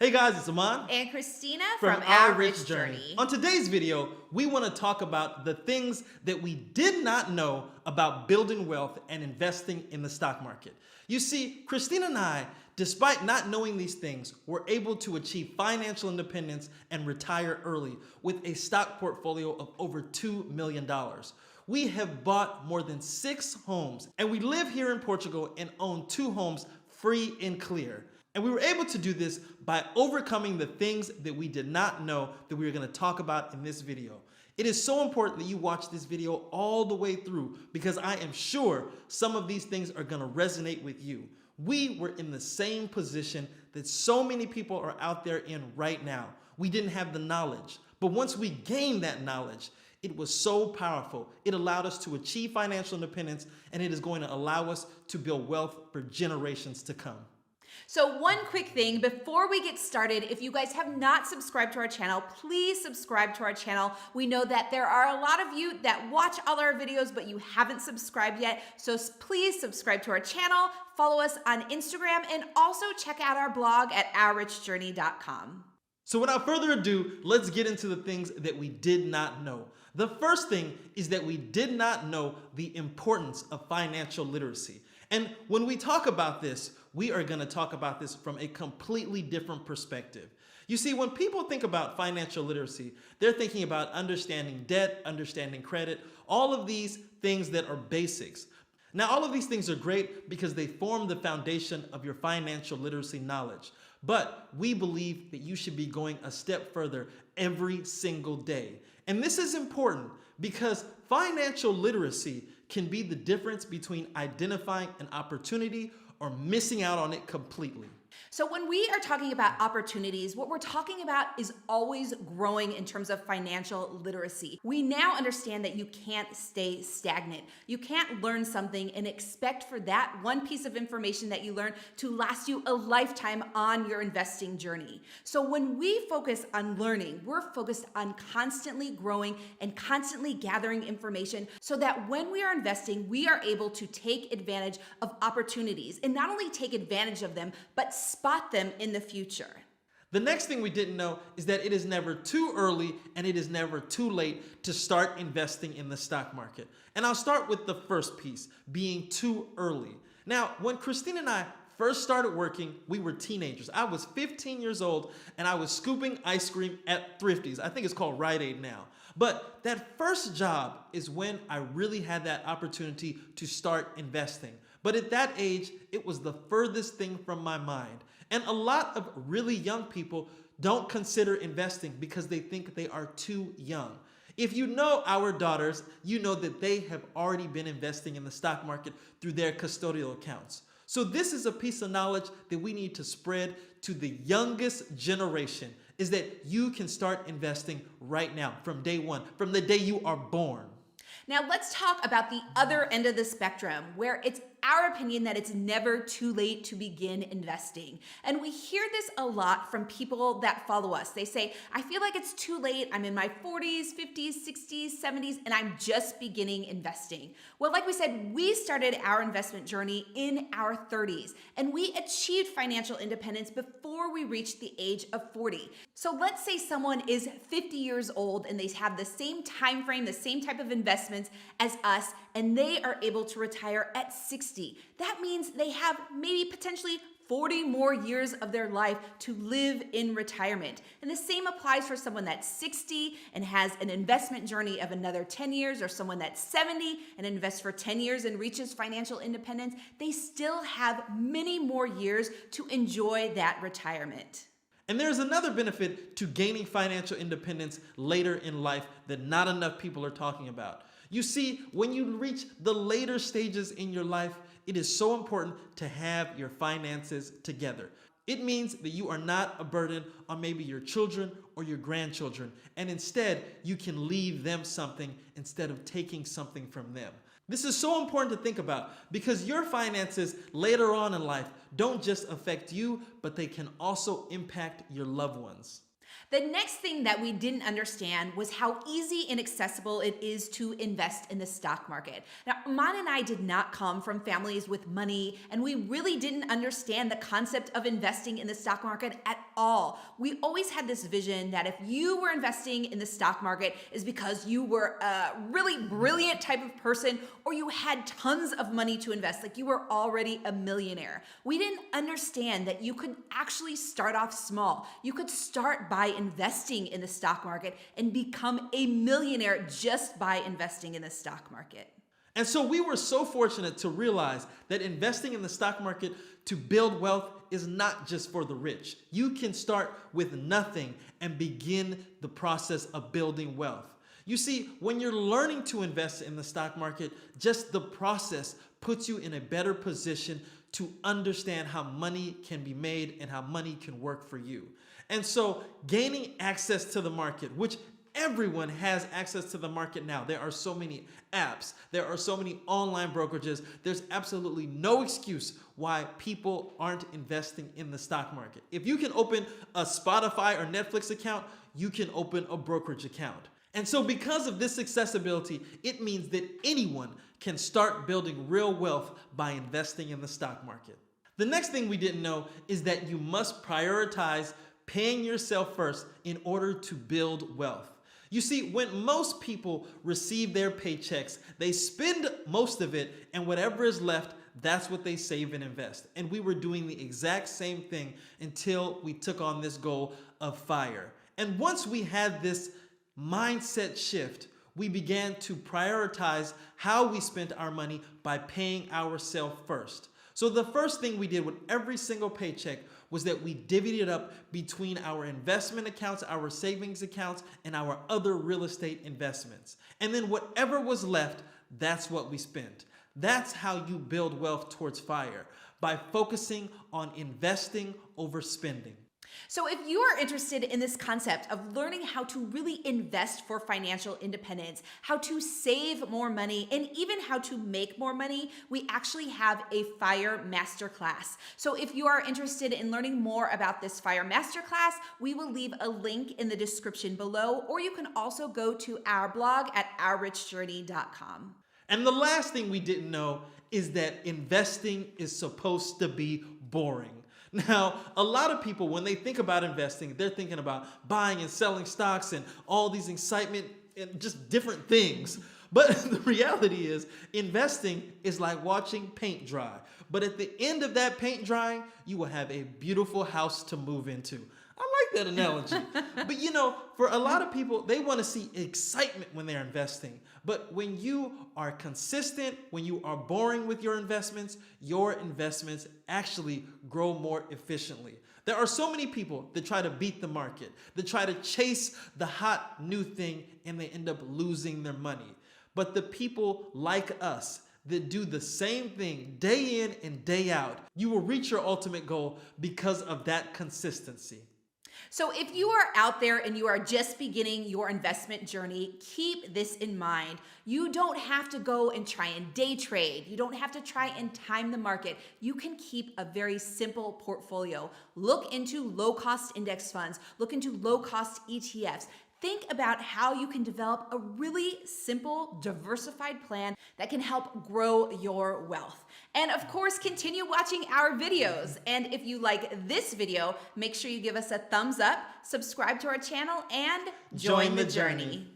Hey guys, it's Aman And Christina from from Our Our Rich Rich Journey. Journey. On today's video, we want to talk about the things that we did not know about building wealth and investing in the stock market. You see, Christina and I, despite not knowing these things, were able to achieve financial independence and retire early with a stock portfolio of over $2 million. We have bought more than 6 homes, and we live here in Portugal and own 2 homes free and clear. And we were able to do this by overcoming the things that we did not know that we were going to talk about in this video. It is so important that you watch this video all the way through because I am sure some of these things are going to resonate with you. We were in the same position that so many people are out there in right now. We didn't have the knowledge, but once we gained that knowledge, it was so powerful. It allowed us to achieve financial independence, and it is going to allow us to build wealth for generations to come. So one quick thing before we get started, if you guys have not subscribed to our channel, please subscribe to our channel. We know that there are a lot of you that watch all our videos, but you haven't subscribed yet. So please subscribe to our channel, follow us on Instagram, and also check out our blog at ourrichjourney.com. So without further ado, let's get into the things that we did not know. The first thing is that we did not know the importance of financial literacy. And when we talk about this, we are going to talk about this from a completely different perspective. You see, when people think about financial literacy, they're thinking about understanding debt, understanding credit, all of these things that are basics. Now, all of these things are great because they form the foundation of your financial literacy knowledge. But we believe that you should be going a step further every single day. And this is important because financial literacy can be the difference between identifying an opportunity or missing out on it completely. So when we are talking about opportunities, what we're talking about is always growing in terms of financial literacy. We now understand that you can't stay stagnant. You can't learn something and expect for that one piece of information that you learn to last you a lifetime on your investing journey. So when we focus on learning, we're focused on constantly growing and constantly gathering information so that when we are investing, we are able to take advantage of opportunities and not only take advantage of them, but spot them in the future. The next thing we didn't know is that it is never too early and it is never too late to start investing in the stock market. And I'll start with the first piece, being too early. Now, when Christine and I first started working, we were teenagers. I was 15 years old and I was scooping ice cream at Thrifty's. I think it's called Rite Aid now. But that first job is when I really had that opportunity to start investing. But at that age, it was the furthest thing from my mind. And a lot of really young people don't consider investing because they think they are too young. If you know our daughters, you know that they have already been investing in the stock market through their custodial accounts. So this is a piece of knowledge that we need to spread to the youngest generation, is that you can start investing right now from day one, from the day you are born. Now let's talk about the other end of the spectrum where it's our opinion that it's never too late to begin investing. And we hear this a lot from people that follow us. They say, I feel like it's too late. I'm in my 40s, 50s, 60s, 70s, and I'm just beginning investing. Well, like we said, we started our investment journey in our 30s, and we achieved financial independence before we reached the age of 40. So let's say someone is 50 years old and they have the same time frame, the same type of investments as us, and they are able to retire at 60. That means they have maybe potentially 40 more years of their life to live in retirement. And the same applies for someone that's 60 and has an investment journey of another 10 years, or someone that's 70 and invests for 10 years and reaches financial independence. They still have many more years to enjoy that retirement. And there's another benefit to gaining financial independence later in life that not enough people are talking about. You see, when you reach the later stages in your life, it is so important to have your finances together. It means that you are not a burden on maybe your children or your grandchildren, and instead you can leave them something instead of taking something from them. This is so important to think about because your finances later on in life don't just affect you, but they can also impact your loved ones. The next thing that we didn't understand was how easy and accessible it is to invest in the stock market. Now, Aman and I did not come from families with money, and we really didn't understand the concept of investing in the stock market at all. We always had this vision that if you were investing in the stock market is because you were a really brilliant type of person or you had tons of money to invest, like you were already a millionaire. We didn't understand that you could actually start off small. You could start by investing in the stock market and become a millionaire just by investing in the stock market. And so we were so fortunate to realize that investing in the stock market to build wealth is not just for the rich. You can start with nothing and begin the process of building wealth. You see, when you're learning to invest in the stock market, just the process puts you in a better position to understand how money can be made and how money can work for you. And so gaining access to the market, which everyone has access to the market now. There are so many apps. There are so many online brokerages. There's absolutely no excuse why people aren't investing in the stock market. If you can open a Spotify or Netflix account, you can open a brokerage account. And so because of this accessibility, it means that anyone can start building real wealth by investing in the stock market. The next thing we didn't know is that you must prioritize paying yourself first in order to build wealth. You see, when most people receive their paychecks, they spend most of it, and whatever is left, that's what they save and invest. And we were doing the exact same thing until we took on this goal of FIRE. And once we had this mindset shift, we began to prioritize how we spent our money by paying ourselves first. So the first thing we did with every single paycheck was that we divvied it up between our investment accounts, our savings accounts, and our other real estate investments. And then whatever was left, that's what we spent. That's how you build wealth towards FIRE, by focusing on investing over spending. So if you are interested in this concept of learning how to really invest for financial independence, how to save more money, and even how to make more money, we actually have a FIRE Masterclass. So if you are interested in learning more about this FIRE Masterclass, we will leave a link in the description below, or you can also go to our blog at ourrichjourney.com. And the last thing we didn't know is that investing is supposed to be boring. Now, a lot of people, when they think about investing, they're thinking about buying and selling stocks and all these excitement and just different things. But the reality is, investing is like watching paint dry. But at the end of that paint drying, you will have a beautiful house to move into. I like that analogy. But you know, for a lot of people, they want to see excitement when they're investing. But when you are consistent, when you are boring with your investments actually grow more efficiently. There are so many people that try to beat the market, that try to chase the hot new thing, and they end up losing their money. But the people like us that do the same thing day in and day out, you will reach your ultimate goal because of that consistency. So if you are out there and you are just beginning your investment journey, keep this in mind. You don't have to go and try and day trade. You don't have to try and time the market. You can keep a very simple portfolio. Look into low-cost index funds. Look into low-cost ETFs. Think about how you can develop a really simple, diversified plan that can help grow your wealth. And of course, continue watching our videos. And if you like this video, make sure you give us a thumbs up, subscribe to our channel, and join the journey.